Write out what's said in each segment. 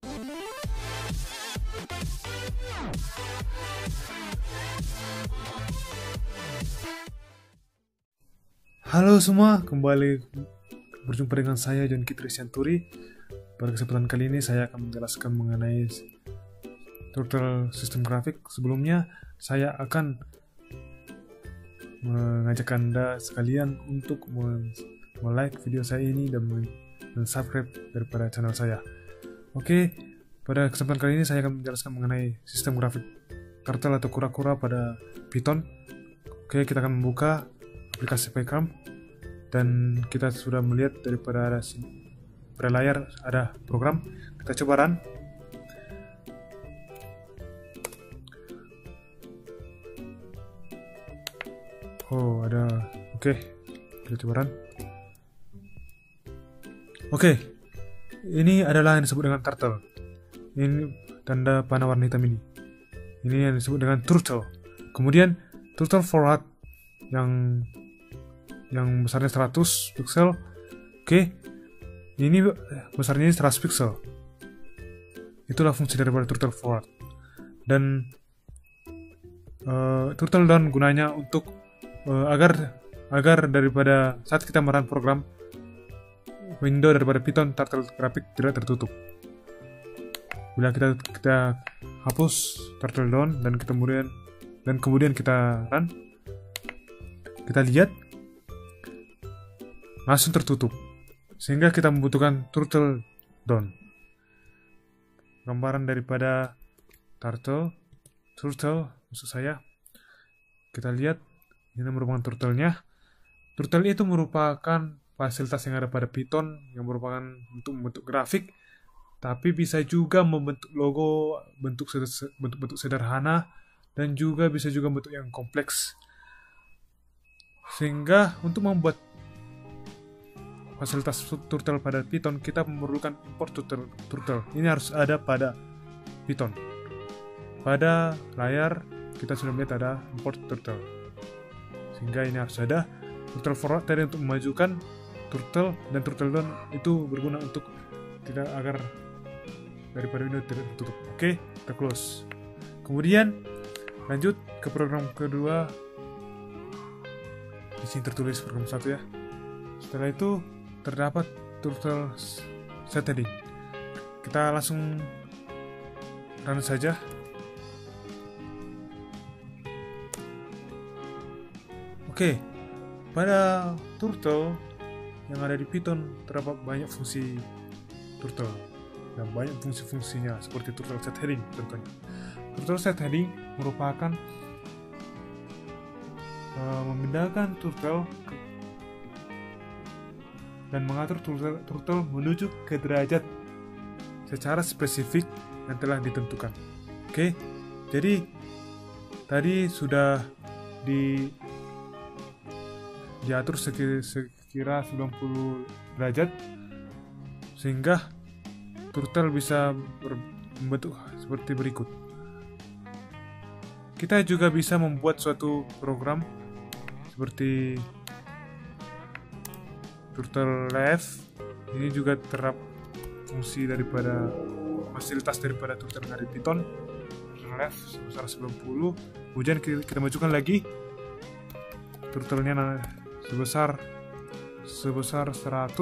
Halo semua, kembali berjumpa dengan saya John Kitrisyanturi. Pada kesempatan kali ini saya akan menjelaskan mengenai Turtle System Graphic. Sebelumnya saya akan mengajak Anda sekalian untuk like video saya ini dan subscribe daripada channel saya. Oke, pada kesempatan kali ini saya akan menjelaskan mengenai sistem grafik Turtle atau kura-kura pada Python. Oke, kita akan membuka aplikasi PyCharm dan kita sudah melihat pada layar ada program. Kita coba run. Oh, ada. Oke, kita coba run. Oke, ini adalah yang disebut dengan turtle. Ini tanda panah warna hitam ini. Ini yang disebut dengan turtle. Kemudian turtle forward yang besarnya 100 pixel. Oke, ini besarnya 100 pixel. Itulah fungsi daripada turtle forward. Dan turtle down gunanya untuk agar daripada saat kita merun program, window daripada Python Turtle Graphic tidak tertutup. Bila kita hapus turtle down dan kemudian kita run, kita lihat langsung tertutup, sehingga kita membutuhkan turtle down. Gambaran daripada turtle maksud saya, kita lihat ini merupakan turtle-nya. Turtle itu merupakan fasilitas yang ada pada Python yang merupakan untuk membentuk grafik, tapi bisa juga membentuk logo, bentuk sederhana, dan juga bisa juga bentuk yang kompleks. Sehingga untuk membuat fasilitas turtle pada Python, kita memerlukan import turtle. Ini harus ada pada Python. Pada layar kita sudah melihat ada import turtle, sehingga ini harus ada. Turtle forward tadi untuk memajukan turtle, dan turtle down itu berguna untuk tidak agar daripada window tidak tertutup. Oke, kita close. Kemudian lanjut ke program kedua. Di sini tertulis program 1 ya. Setelah itu terdapat turtle set heading. Kita langsung run saja. Oke, pada turtle yang ada di Python terdapat banyak fungsi turtle dan banyak fungsi-fungsinya seperti turtle set heading contohnya. Turtle set heading merupakan memindahkan turtle dan mengatur turtle menuju ke derajat secara spesifik yang telah ditentukan. Oke, jadi tadi sudah diatur sekira 90 derajat, sehingga turtle bisa membentuk seperti berikut. Kita juga bisa membuat suatu program seperti turtle left. Ini juga terdapat fungsi daripada fasilitas daripada turtle yang ada di Python. Turtle left sebesar 90. Kemudian kita majukan lagi turtle-nya sebesar 100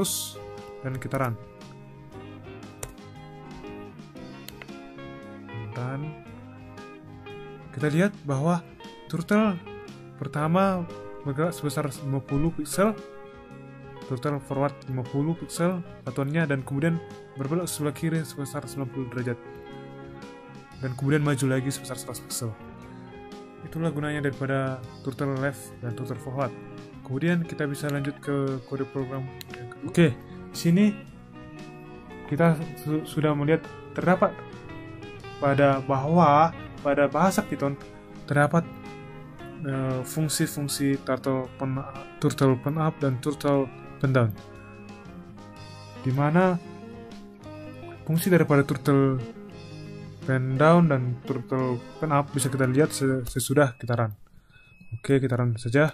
dan kita run. Dan kita lihat bahwa turtle pertama bergerak sebesar 50 pixel, turtle forward 50 pixel satuannya, dan kemudian berbelok sebelah kiri sebesar 90 derajat, dan kemudian maju lagi sebesar 100 pixel. Itulah gunanya daripada turtle left dan turtle forward. Kemudian kita bisa lanjut ke kode program yang kedua. Oke, sini kita sudah melihat terdapat pada bahasa Python terdapat fungsi-fungsi turtle pen up dan turtle pen down, di mana fungsi daripada turtle pen down dan turtle pen up bisa kita lihat sesudah kita run. Oke, kita run saja.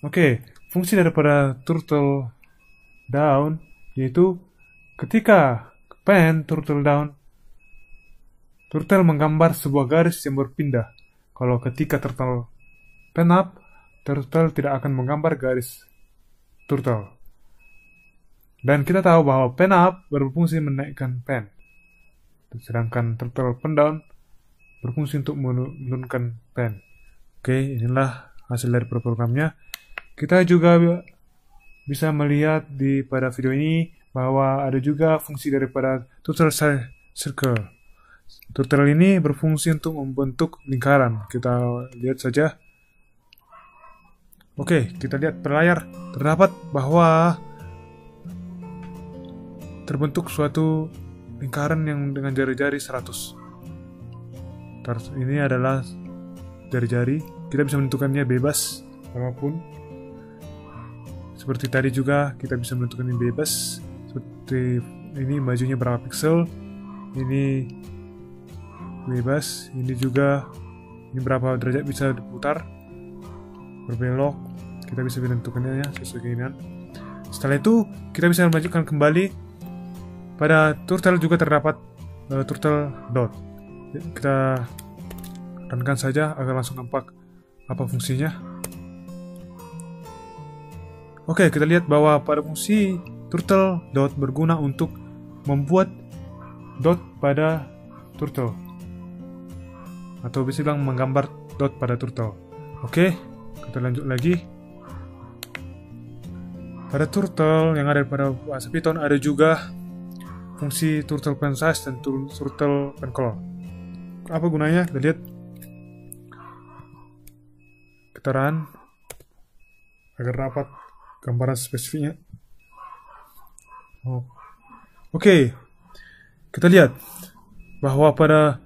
Oke, fungsi daripada turtle down yaitu ketika pen turtle down, turtle menggambar sebuah garis yang berpindah. Kalau ketika turtle pen up, turtle tidak akan menggambar garis turtle. Dan kita tahu bahwa pen up berfungsi menaikkan pen, sedangkan turtle pen down berfungsi untuk menurunkan pen. Oke, inilah hasil dari programnya. Kita juga bisa melihat pada video ini bahwa ada juga fungsi daripada turtle circle. Turtle ini berfungsi untuk membentuk lingkaran. Kita lihat saja. Oke, kita lihat pada layar. Terdapat bahwa terbentuk suatu lingkaran yang dengan jari-jari 100. Ini adalah jari-jari. Kita bisa menentukannya bebas, apapun. Seperti tadi juga kita bisa menentukannya bebas. Seperti ini majunya berapa piksel. Ini bebas. Ini juga ini berapa derajat bisa diputar, berbelok. Kita bisa menentukannya sesuai keinginan. Setelah itu kita bisa melanjutkan kembali. Pada turtle juga terdapat turtle dot. Kita runkan saja agar langsung nampak apa fungsinya. Oke, kita lihat bahwa pada fungsi turtle dot berguna untuk membuat dot pada turtle, atau bisa bilang menggambar dot pada turtle. Oke, kita lanjut lagi. Pada turtle yang ada pada bahasa Python ada juga fungsi turtle pen size dan turtle pen color. Apa gunanya? Kita lihat. Kita run agar dapat gambaran spesifiknya. Oke. Kita lihat bahwa pada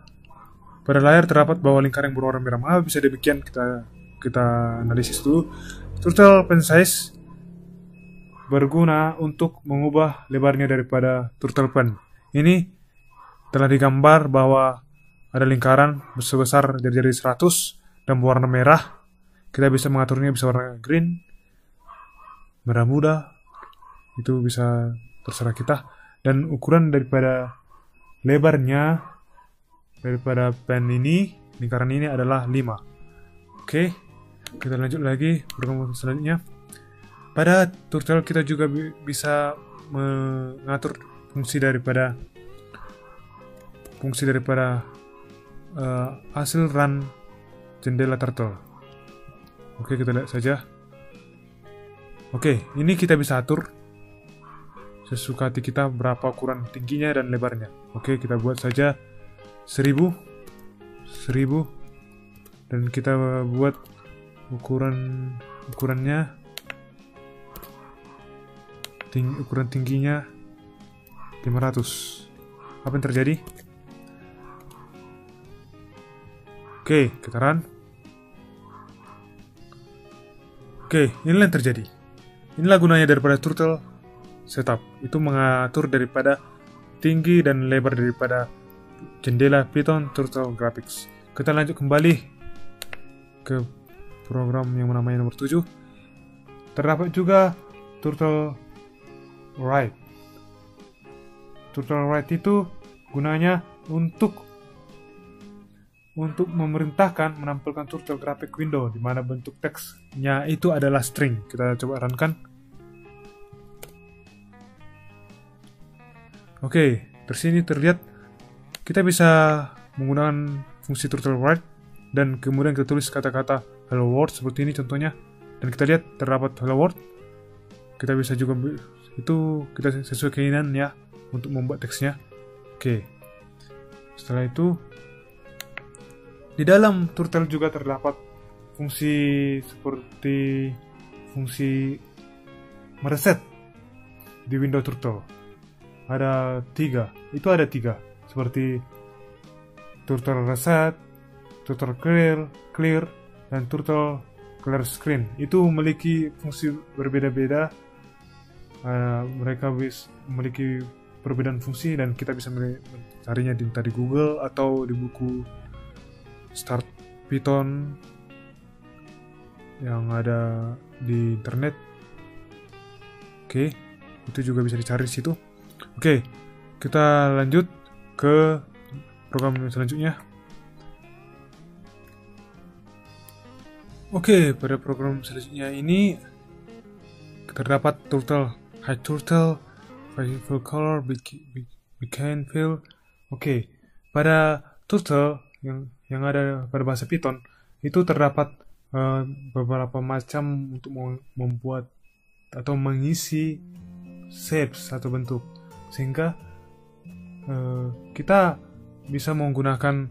layar terdapat bahwa lingkaran yang berwarna merah. Mengapa bisa demikian? Kita analisis dulu. Turtle pen size berguna untuk mengubah lebarnya daripada turtle pen. Ini telah digambar bahwa ada lingkaran sebesar jari-jari 100 dan berwarna merah. Kita bisa mengaturnya, bisa warna green, merah muda, itu bisa terserah kita. Dan ukuran daripada lebarnya daripada pen ini, lingkaran ini adalah 5. Oke, kita lanjut lagi program selanjutnya. Pada turtle kita juga bisa mengatur fungsi daripada hasil run jendela turtle. Oke, kita lihat saja. Oke, ini kita bisa atur sesuka hati kita berapa ukuran tingginya dan lebarnya. Oke, kita buat saja 1000 dan kita buat ukurannya ukuran tingginya 500. Apa yang terjadi? Oke, kita run. Oke, inilah yang terjadi. Inilah gunanya daripada turtle setup. Itu mengatur daripada tinggi dan lebar daripada jendela Python Turtle Graphics. Kita lanjut kembali ke program yang namanya nomor 7. Terdapat juga turtle write. Turtle write itu gunanya untuk memerintahkan menampilkan turtle graphic window di mana bentuk teksnya itu adalah string. Kita coba runkan. Oke, tersini terlihat kita bisa menggunakan fungsi turtle write dan kemudian kita tulis kata-kata hello world seperti ini contohnya, dan kita lihat terdapat hello world. Kita bisa juga itu kita sesuai keinginan ya untuk membuat teksnya. Oke. Setelah itu di dalam turtle juga terdapat fungsi seperti fungsi mereset di window turtle. Ada 3. Itu ada 3 seperti turtle reset, turtle clear dan turtle clear screen. Itu memiliki fungsi berbeda-beda. Mereka memiliki perbedaan fungsi dan kita bisa mencarinya di Google atau di buku Start Python yang ada di internet. Oke, itu juga bisa dicari di situ. Oke, kita lanjut ke program selanjutnya. Oke, pada program selanjutnya ini terdapat turtle, hide turtle, fill color, beacon fill. Oke, pada turtle yang ada pada bahasa Python itu terdapat beberapa macam untuk membuat atau mengisi shapes atau bentuk, sehingga kita bisa menggunakan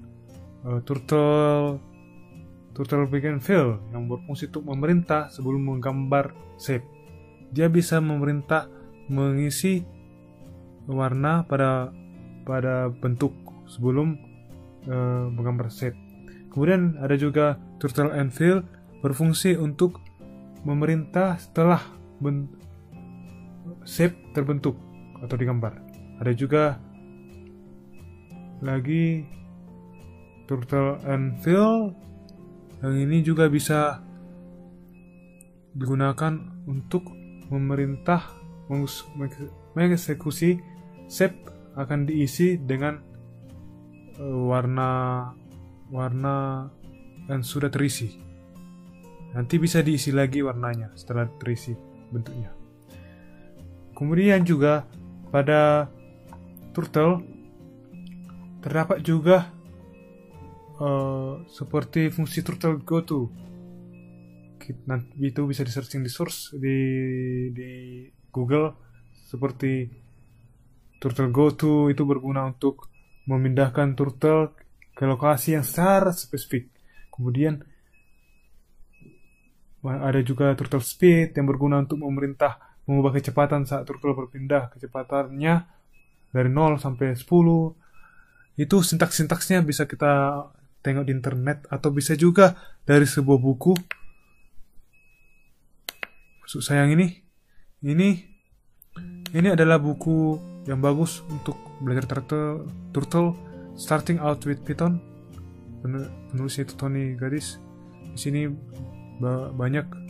turtle beacon fill yang berfungsi untuk memerintah sebelum menggambar shape. Dia bisa memerintah mengisi warna pada bentuk sebelum menggambar shape. Kemudian ada juga turtle and fill berfungsi untuk memerintah setelah shape terbentuk atau digambar. Ada juga lagi turtle and fill yang ini juga bisa digunakan untuk memerintah mengeksekusi shape akan diisi dengan warna yang sudah terisi. Nanti bisa diisi lagi warnanya setelah terisi bentuknya. Kemudian juga pada turtle terdapat juga seperti fungsi turtle goto. Itu bisa di searching di source di Google, seperti turtle goto itu berguna untuk memindahkan turtle ke lokasi yang secara spesifik. Kemudian ada juga turtle speed yang berguna untuk memerintah mengubah kecepatan saat turtle berpindah kecepatannya dari 0 sampai 10. Itu sintaks-sintaksnya bisa kita tengok di internet atau bisa juga dari sebuah buku. Maksud saya yang ini adalah buku yang bagus untuk belajar turtle Starting Out with Python. Penulisnya itu Tony Gaddis. Di sini banyak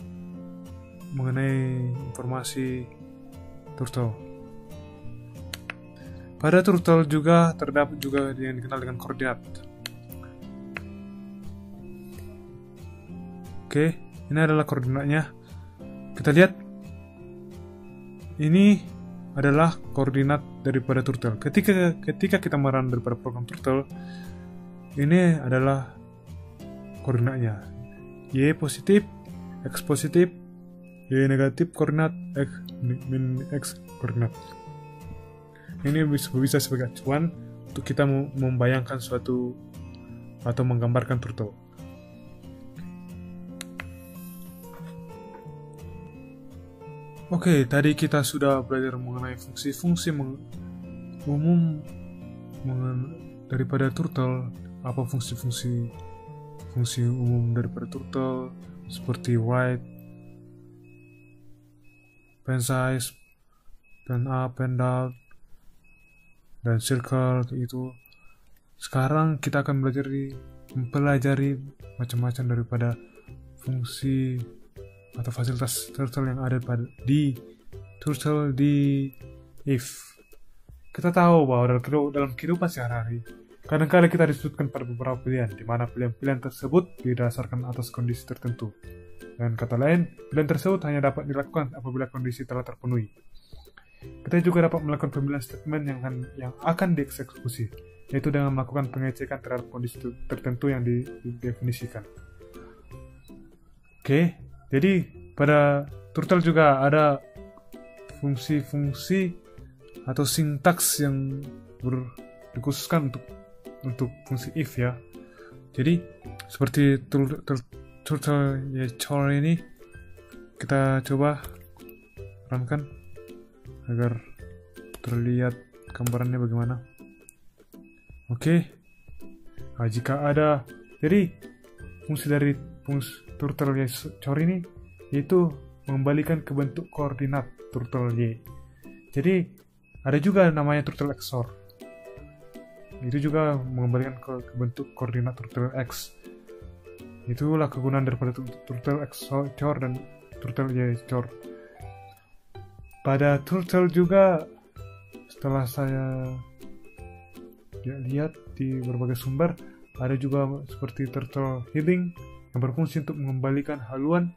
mengenai informasi turtle. Pada turtle juga terdapat juga yang dikenal dengan koordinat. Oke, ini adalah koordinatnya. Kita lihat, ini adalah koordinat daripada turtle. Ketika kita merun daripada program turtle, ini adalah koordinatnya. Y positif, X positif, Y negatif koordinat, X koordinat. Ini bisa sebagai acuan untuk kita membayangkan suatu atau menggambarkan turtle. Oke, tadi kita sudah belajar mengenai fungsi-fungsi umum daripada turtle. Apa fungsi umum daripada turtle, seperti write, pen size, pen up, pen down, dan circle itu. Sekarang kita akan mempelajari macam-macam daripada fungsi atau fasilitas turtle yang ada di turtle di if. Kita tahu bahwa dalam kehidupan sehari-hari kadang-kadang kita disebutkan pada beberapa pilihan, di mana pilihan-pilihan tersebut didasarkan atas kondisi tertentu. Dengan kata lain, pilihan tersebut hanya dapat dilakukan apabila kondisi telah terpenuhi. Kita juga dapat melakukan pemilihan statement yang akan dieksekusi, yaitu dengan melakukan pengecekan terhadap kondisi tertentu yang didefinisikan. Oke. Jadi pada turtle juga ada fungsi-fungsi atau sintaks yang dikhususkan untuk fungsi if ya. Jadi seperti turtle chore ini, kita coba runkan agar terlihat gambarannya bagaimana. Oke. Nah, jika ada, jadi fungsi dari turtle chore ini yaitu mengembalikan ke bentuk koordinat turtle Y. Jadi ada juga namanya turtle XOR. Itu juga mengembalikan ke bentuk koordinat turtle X. Itulah kegunaan daripada turtle XOR dan turtle Y XOR. Pada turtle juga setelah saya lihat di berbagai sumber, ada juga seperti turtle healing yang berfungsi untuk mengembalikan haluan.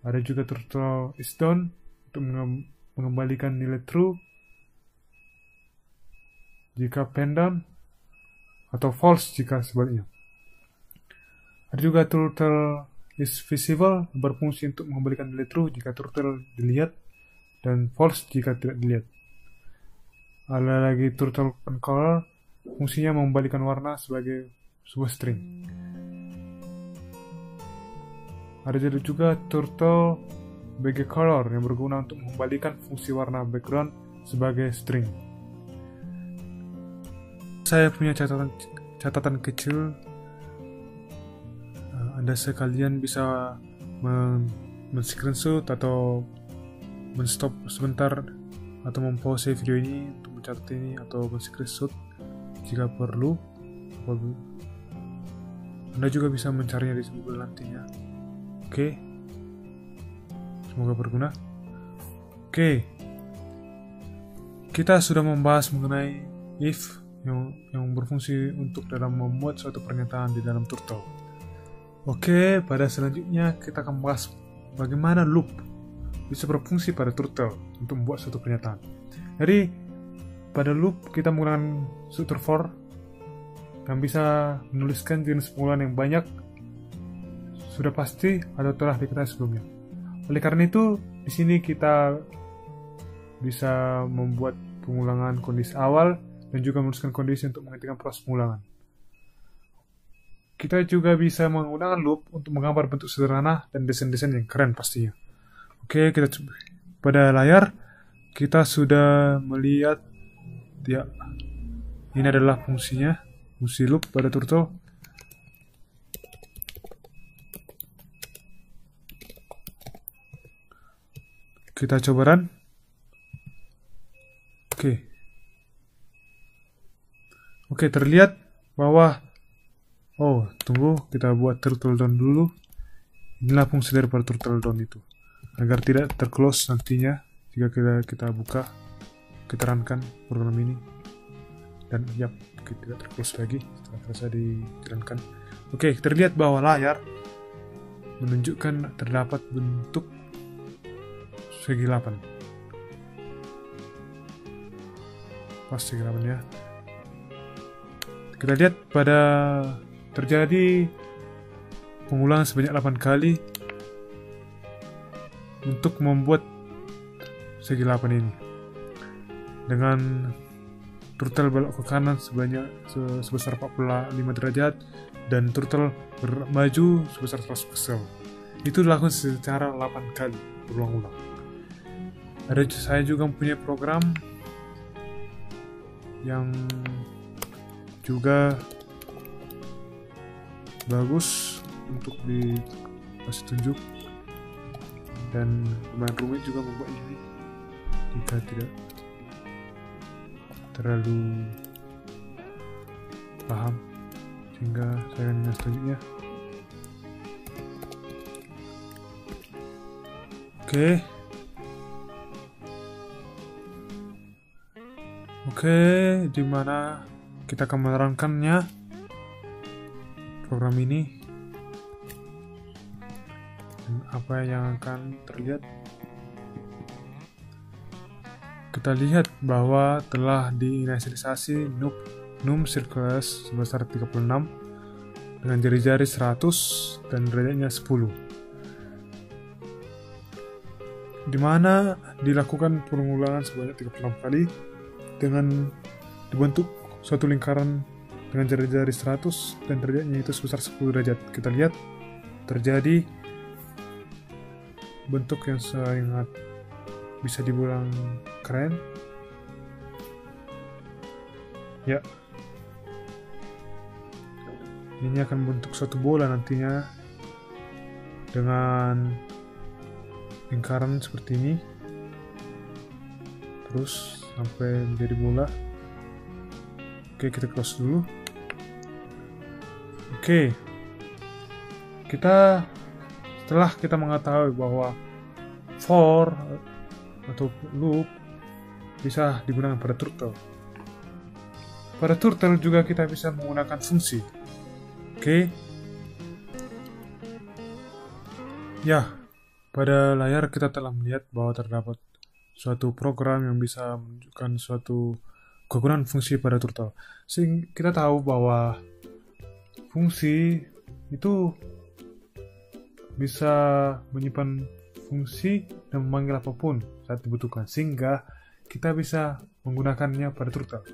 Ada juga turtle is down untuk mengembalikan nilai true jika pen down, atau false jika sebaliknya. Ada juga turtle is visible yang berfungsi untuk mengembalikan nilai true jika turtle dilihat dan false jika tidak dilihat. Ada lagi turtle pen color, fungsinya mengembalikan warna sebagai sebuah string. Ada juga turtle background color yang berguna untuk mengembalikan fungsi warna background sebagai string. Saya punya catatan kecil. Anda sekalian bisa men-screenshot atau men-stop sebentar atau mempause video ini untuk mencatat ini atau men-screenshot jika perlu. Anda juga bisa mencarinya di Google nantinya. Oke. Semoga berguna. Oke. Kita sudah membahas mengenai if yang berfungsi untuk dalam membuat suatu pernyataan di dalam turtle. Oke, pada selanjutnya kita akan bahas bagaimana loop bisa berfungsi pada turtle untuk membuat suatu pernyataan. Jadi, pada loop kita menggunakan struktur for yang bisa menuliskan jenis pengumpulan yang banyak sudah pasti atau telah diketahui sebelumnya. Oleh karena itu, di sini kita bisa membuat pengulangan kondisi awal dan juga menuliskan kondisi untuk menghentikan proses pengulangan. Kita juga bisa menggunakan loop untuk menggambar bentuk sederhana dan desain-desain yang keren pastinya. Oke, kita coba. Pada layar kita sudah melihat ya, ini adalah fungsinya, fungsi loop pada turtle. Kita coba run. Oke, terlihat bahwa tunggu, kita buat turtle down dulu. Inilah fungsi daripada turtle down itu, agar tidak terclose nantinya jika kita buka, kita runkan program ini, dan tidak terclose lagi setelah selesai dijalankan. Oke, terlihat bahwa layar menunjukkan terdapat bentuk segi 8. Pas segi 8 ya. Kita lihat pada terjadi pengulangan sebanyak 8 kali untuk membuat segi 8 ini. Dengan turtle belok ke kanan sebesar 45 derajat dan turtle maju sebesar 100 pixel. Itu dilakukan secara 8 kali berulang-ulang. Saya juga mempunyai program yang juga bagus untuk dikasih tunjuk dan lumayan rumit juga membuat ini jika tidak terlalu paham, sehingga saya akan kasih tunjuknya. Oke, dimana kita akan menerangkannya program ini dan apa yang akan terlihat. Kita lihat bahwa telah diinisialisasi num circles sebesar 36 dengan jari-jari 100 dan derajatnya 10, dimana dilakukan pengulangan sebanyak 36 kali dengan dibentuk suatu lingkaran dengan jari-jari 100 dan derajatnya itu sebesar 10 derajat. Kita lihat terjadi bentuk yang sangat bisa dibilang keren. Ya, ini akan bentuk suatu bola nantinya dengan lingkaran seperti ini, terus sampai menjadi bola. Oke, kita close dulu. Oke, setelah kita mengetahui bahwa for atau loop bisa digunakan pada turtle. Pada turtle juga kita bisa menggunakan fungsi. Oke. Ya, pada layar kita telah melihat bahwa terdapat suatu program yang bisa menunjukkan suatu kegunaan fungsi pada turtle. Sehingga kita tahu bahwa fungsi itu bisa menyimpan fungsi dan memanggil apapun saat dibutuhkan, sehingga kita bisa menggunakannya pada turtle.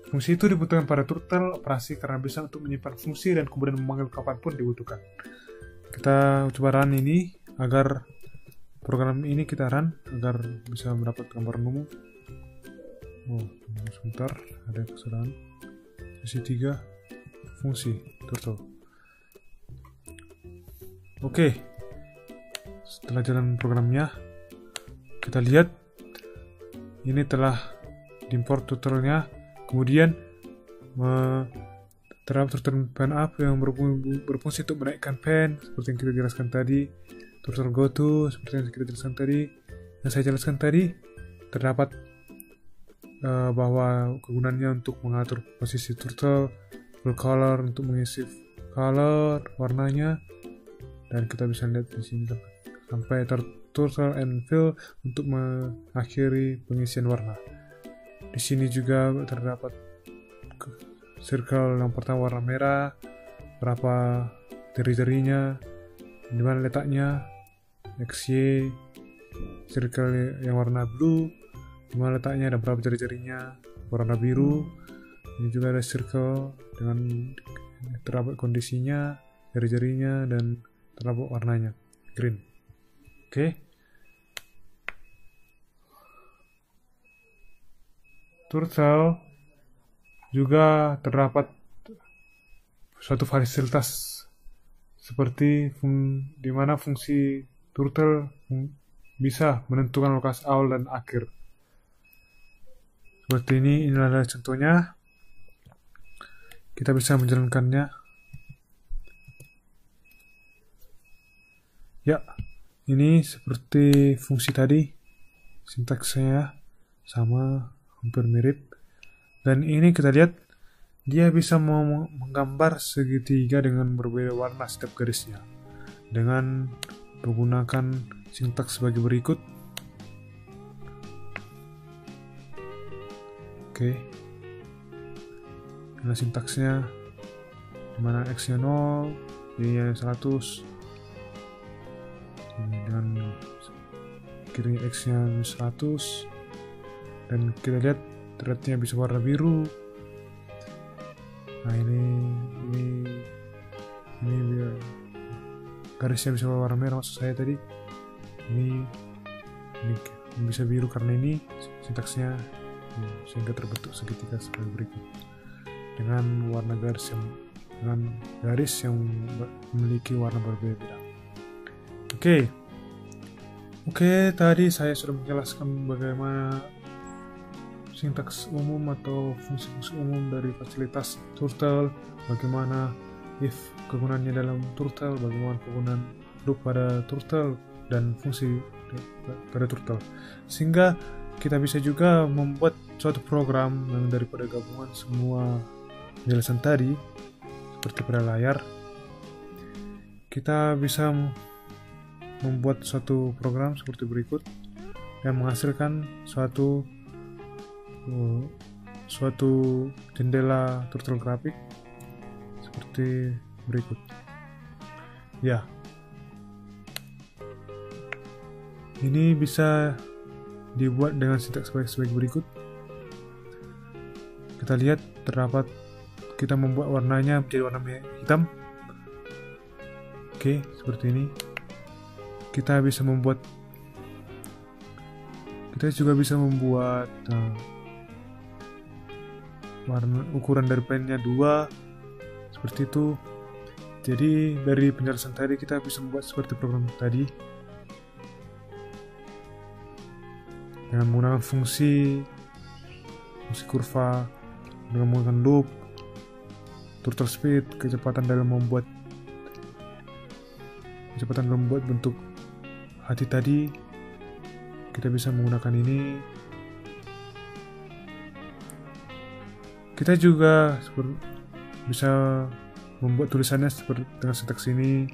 Fungsi itu dibutuhkan pada turtle operasi karena bisa untuk menyimpan fungsi dan kemudian memanggil kapanpun dibutuhkan. Kita coba run ini agar program ini kita run agar bisa mendapat gambaran umum. Oh, sebentar, ada kesalahan. Sesi 3 fungsi turtle. Oke, setelah jalan programnya, kita lihat ini telah diimport turtle-nya. Kemudian terdapat turtle pen up yang berfungsi untuk menaikkan pen seperti yang kita jelaskan tadi. Turtle goto seperti yang kita jelaskan tadi. Yang saya jelaskan tadi terdapat bahwa kegunaannya untuk mengatur posisi turtle, full color untuk mengisi color warnanya. Dan kita bisa lihat di sini sampai turtle and fill untuk mengakhiri pengisian warna. Di sini juga terdapat circle yang pertama warna merah, berapa jari-jarinya, di mana letaknya, XY, circle yang warna blue, di mana letaknya dan berapa jari-jarinya, warna biru. Ini juga ada circle dengan terdapat kondisinya, jari-jarinya, dan terdapat warnanya, green. Oke. Turtle juga terdapat suatu fasilitas seperti di mana fungsi turtle bisa menentukan lokasi awal dan akhir. Seperti ini, inilah adalah contohnya. Kita bisa menjalankannya. Ya, ini seperti fungsi tadi, sintaksnya sama, hampir mirip. Dan ini kita lihat, dia bisa menggambar segitiga dengan berbeda warna setiap garisnya, dengan menggunakan sintaks sebagai berikut. Oke, nah sintaksnya, dimana X-nya 0, Y-nya 100, dengan kiri X-nya 100, dan kita lihat thread-nya bisa warna biru. Nah ini biar garisnya bisa warna merah, maksud saya tadi. Ini bisa biru karena ini sintaksnya, sehingga terbentuk segitiga sebagai berikut dengan warna garis yang memiliki warna berbeda. Oke, tadi saya sudah menjelaskan bagaimana sintaks umum atau fungsi-fungsi umum dari fasilitas turtle, bagaimana if kegunaannya dalam turtle, bagaimana kegunaan loop pada turtle, dan fungsi pada turtle. Sehingga kita bisa juga membuat suatu program yang daripada gabungan semua penjelasan tadi, seperti pada layar. Kita bisa membuat suatu program seperti berikut yang menghasilkan suatu jendela turtle grafik seperti berikut. Ya, ini bisa dibuat dengan sintaks sebagai berikut. Kita lihat terdapat, kita membuat warnanya menjadi warna hitam. Oke, seperti ini. Kita juga bisa membuat warna ukuran dari pennya 2 seperti itu. Jadi dari penjelasan tadi kita bisa membuat seperti program tadi dengan menggunakan fungsi kurva, dengan menggunakan loop, turtle speed, kecepatan dalam membuat bentuk hati tadi. Kita bisa menggunakan ini Kita juga bisa membuat tulisannya seperti dengan sintaks ini,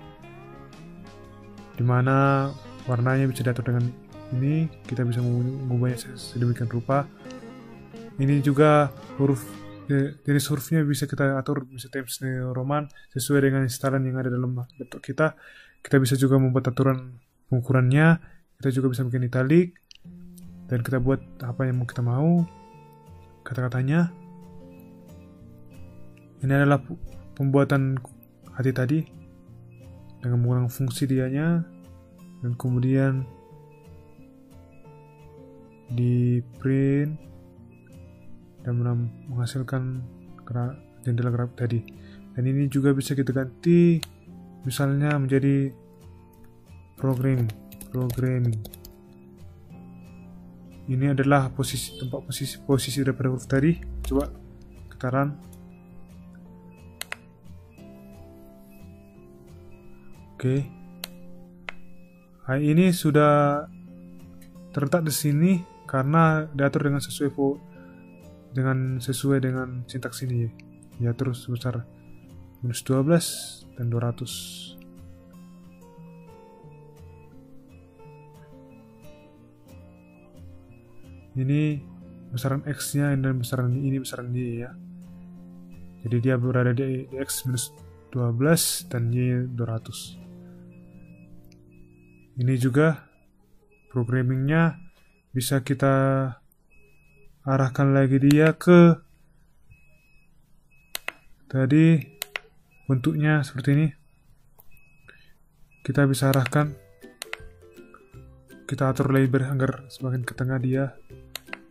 dimana warnanya bisa diatur dengan ini. Kita bisa mengubahnya sedemikian rupa. Ini juga jenis hurufnya bisa kita atur, bisa Times New Roman sesuai dengan instalan yang ada dalam laptop kita. Kita bisa juga membuat aturan pengukurannya. Kita juga bisa bikin italic, dan kita buat apa yang kita mau kata-katanya. Ini adalah pembuatan hati tadi dengan menggunakan fungsi dianya, dan kemudian di print dan menghasilkan jendela grafik tadi. Dan ini juga bisa kita ganti misalnya menjadi programming. Ini adalah posisi daripada huruf tadi. Coba kita run. Oke. Nah, ini sudah terletak di sini karena diatur dengan sesuai dengan sintaks ini ya. Terus sebesar -12 dan 200. Ini besaran X-nya dan besaran ini ya. Jadi dia berada di X -12 dan Y 200. Ini juga programmingnya bisa kita arahkan lagi dia ke tadi bentuknya seperti ini. Kita bisa arahkan, kita atur lebar agar semakin ke tengah dia,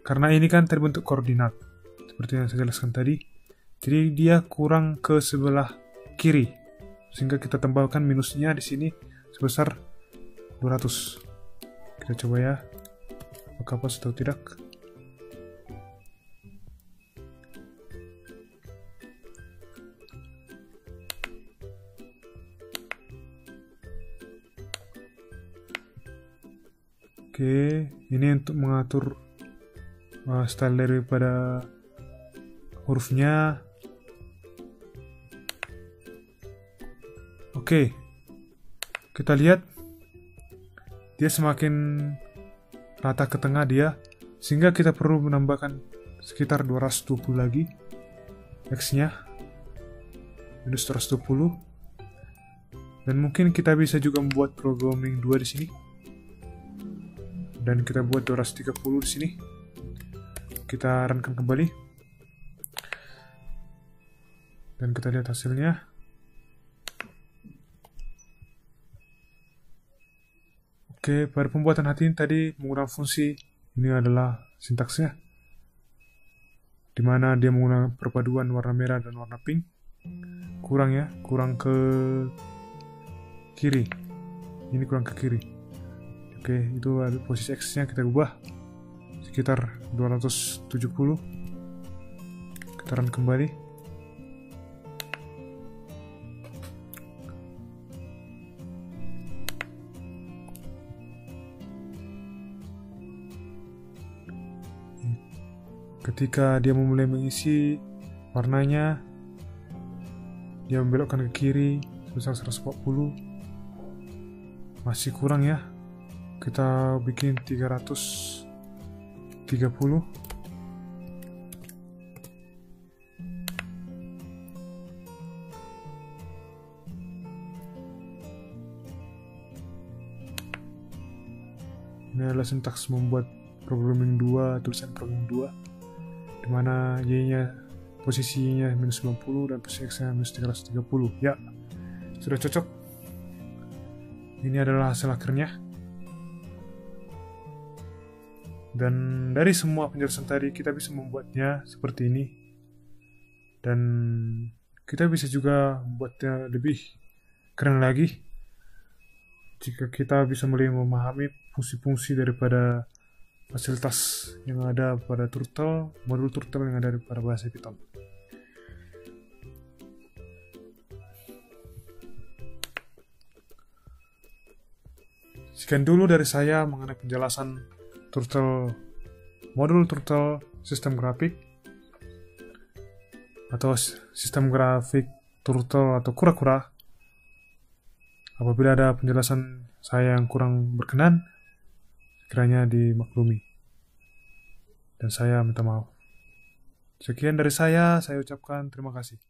karena ini kan terbentuk koordinat seperti yang saya jelaskan tadi. Jadi dia kurang ke sebelah kiri, sehingga kita tembalkan minusnya di sini sebesar 200. Kita coba ya, apakah pas atau tidak. Oke, ini untuk mengatur style daripada hurufnya. Oke, kita lihat dia semakin rata ke tengah dia, sehingga kita perlu menambahkan sekitar 220 lagi X-nya, -220. Dan mungkin kita bisa juga membuat programming 2 di sini. Dan kita buat 230 di sini. Kita runkan kembali. Dan kita lihat hasilnya. Oke, pada pembuatan hati ini tadi menggunakan fungsi, ini adalah sintaksnya, dimana dia menggunakan perpaduan warna merah dan warna pink. Kurang ke kiri. Ini kurang ke kiri. Oke, itu ada posisi X-nya kita ubah sekitar 270. Kita run kembali. Ketika dia memulai mengisi warnanya, dia membelokkan ke kiri sebesar 140. Masih kurang ya. Kita bikin 330. Ini adalah sintaks membuat programming 2, tulisan programming 2, dimana Y-nya posisinya -90 dan posisi X-nya -330. Ya, sudah cocok. Ini adalah hasil akhirnya. Dan dari semua penjelasan tadi kita bisa membuatnya seperti ini. Dan kita bisa juga membuatnya lebih keren lagi jika kita bisa mulai memahami fungsi-fungsi daripada fasilitas yang ada pada Turtle, modul Turtle yang ada pada bahasa Python. Sekian dulu dari saya mengenai penjelasan modul Turtle sistem grafik. atau sistem grafik turtle atau kura-kura. Apabila ada penjelasan saya yang kurang berkenan, kiranya dimaklumi. Dan saya minta maaf. Sekian dari saya ucapkan terima kasih.